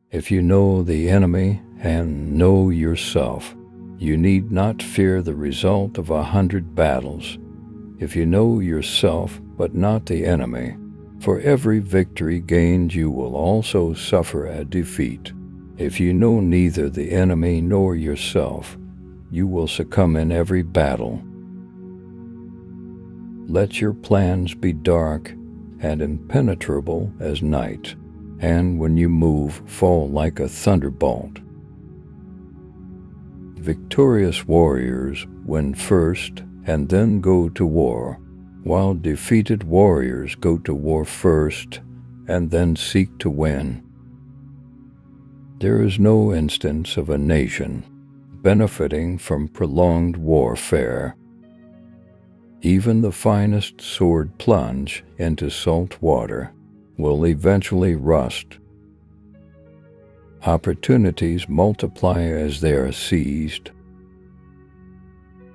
If you know the enemy and know yourself, you need not fear the result of 100 battles. If you know yourself but not the enemy, for every victory gained you will also suffer a defeat. If you know neither the enemy nor yourself, you will succumb in every battle. Let your plans be dark and impenetrable as night, and when you move, fall like a thunderbolt. Victorious warriors win first and then go to war, while defeated warriors go to war first and then seek to win. There is no instance of a nation benefiting from prolonged warfare. Even the finest sword plunge into salt water will eventually rust. Opportunities multiply as they are seized.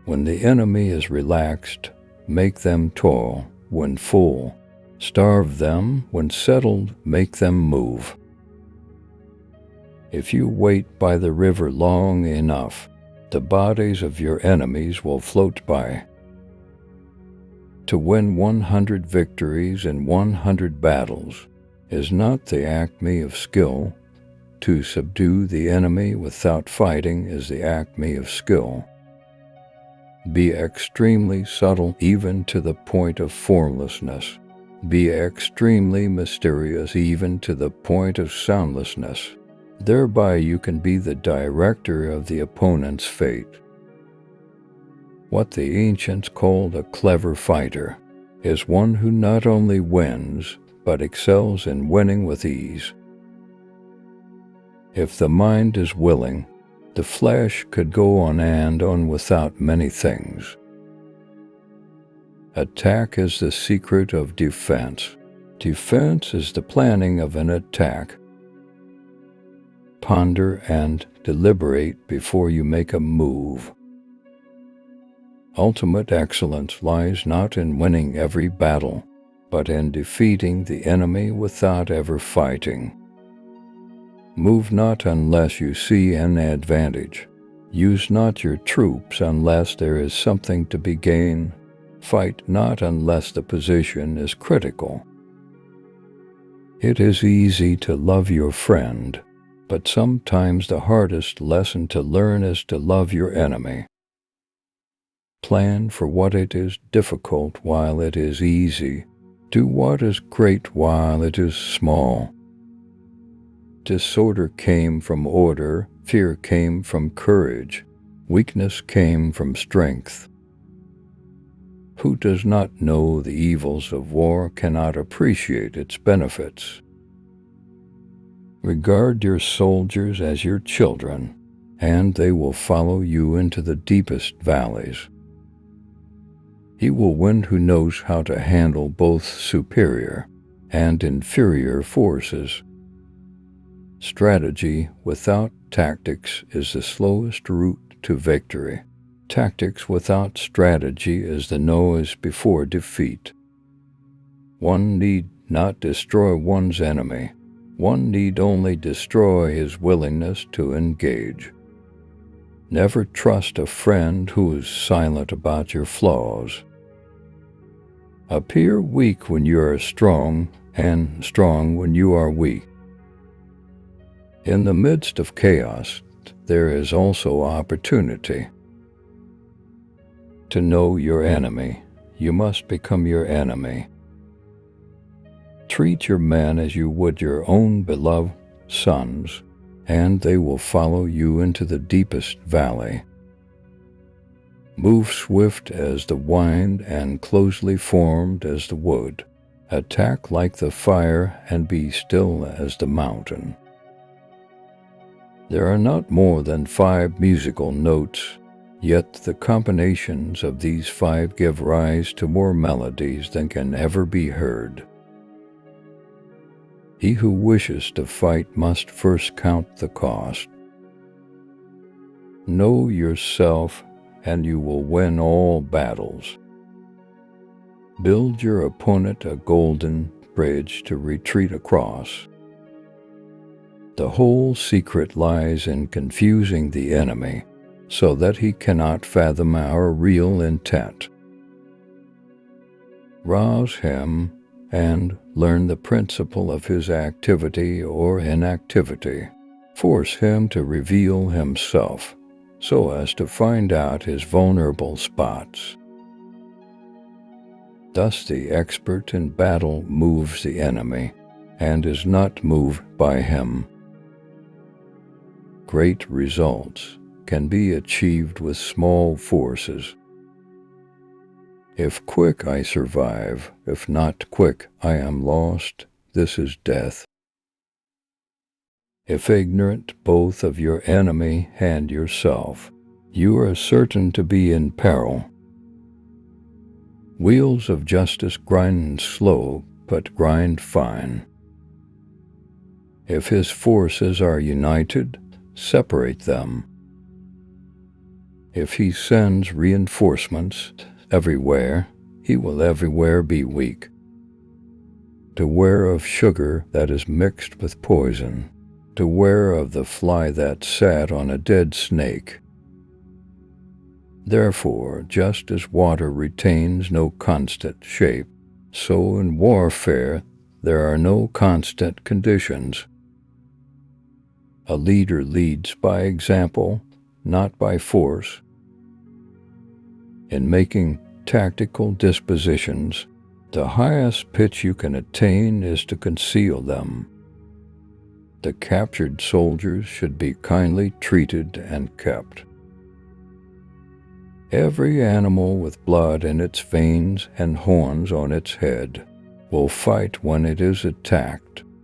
When the enemy is relaxed, make them toil when full. Starve them when settled, make them move. If you wait by the river long enough, the bodies of your enemies will float by. To win 100 victories in 100 battles is not the acme of skill. To subdue the enemy without fighting is the acme of skill. Be extremely subtle even to the point of formlessness. Be extremely mysterious even to the point of soundlessness. Thereby you can be the director of the opponent's fate. What the ancients called a clever fighter is one who not only wins, but excels in winning with ease. If the mind is willing, the flesh could go on and on without many things. Attack is the secret of defense. Defense is the planning of an attack. Ponder and deliberate before you make a move. Ultimate excellence lies not in winning every battle, but in defeating the enemy without ever fighting. Move not unless you see an advantage. Use not your troops unless there is something to be gained. Fight not unless the position is critical. It is easy to love your friend, but sometimes the hardest lesson to learn is to love your enemy. Plan for what it is difficult while it is easy. Do what is great while it is small. Disorder came from order, fear came from courage, weakness came from strength. Who does not know the evils of war cannot appreciate its benefits. Regard your soldiers as your children, and they will follow you into the deepest valleys. He will win who knows how to handle both superior and inferior forces. Strategy without tactics is the slowest route to victory. Tactics without strategy is the noise before defeat. One need not destroy one's enemy. One need only destroy his willingness to engage. Never trust a friend who is silent about your flaws. Appear weak when you are strong, and strong when you are weak. In the midst of chaos, there is also opportunity. To know your enemy, you must become your enemy. Treat your men as you would your own beloved sons, and they will follow you into the deepest valley. Move swift as the wind and closely formed as the wood. Attack like the fire and be still as the mountain. There are not more than 5 musical notes, yet the combinations of these 5 give rise to more melodies than can ever be heard. He who wishes to fight must first count the cost. Know yourself, and you will win all battles. Build your opponent a golden bridge to retreat across. The whole secret lies in confusing the enemy so that he cannot fathom our real intent. Rouse him and learn the principle of his activity or inactivity. Force him to reveal himself so as to find out his vulnerable spots. Thus the expert in battle moves the enemy and is not moved by him. Great results can be achieved with small forces. If quick, I survive. If not quick, I am lost. This is death. If ignorant both of your enemy and yourself, you are certain to be in peril. Wheels of justice grind slow, but grind fine. If his forces are united, separate them. If he sends reinforcements everywhere, he will everywhere be weak. Beware of sugar that is mixed with poison. Beware of the fly that sat on a dead snake. Therefore, just as water retains no constant shape, so in warfare there are no constant conditions. A leader leads by example, not by force. In making tactical dispositions, the highest pitch you can attain is to conceal them. The captured soldiers should be kindly treated and kept. Every animal with blood in its veins and horns on its head will fight when it is attacked.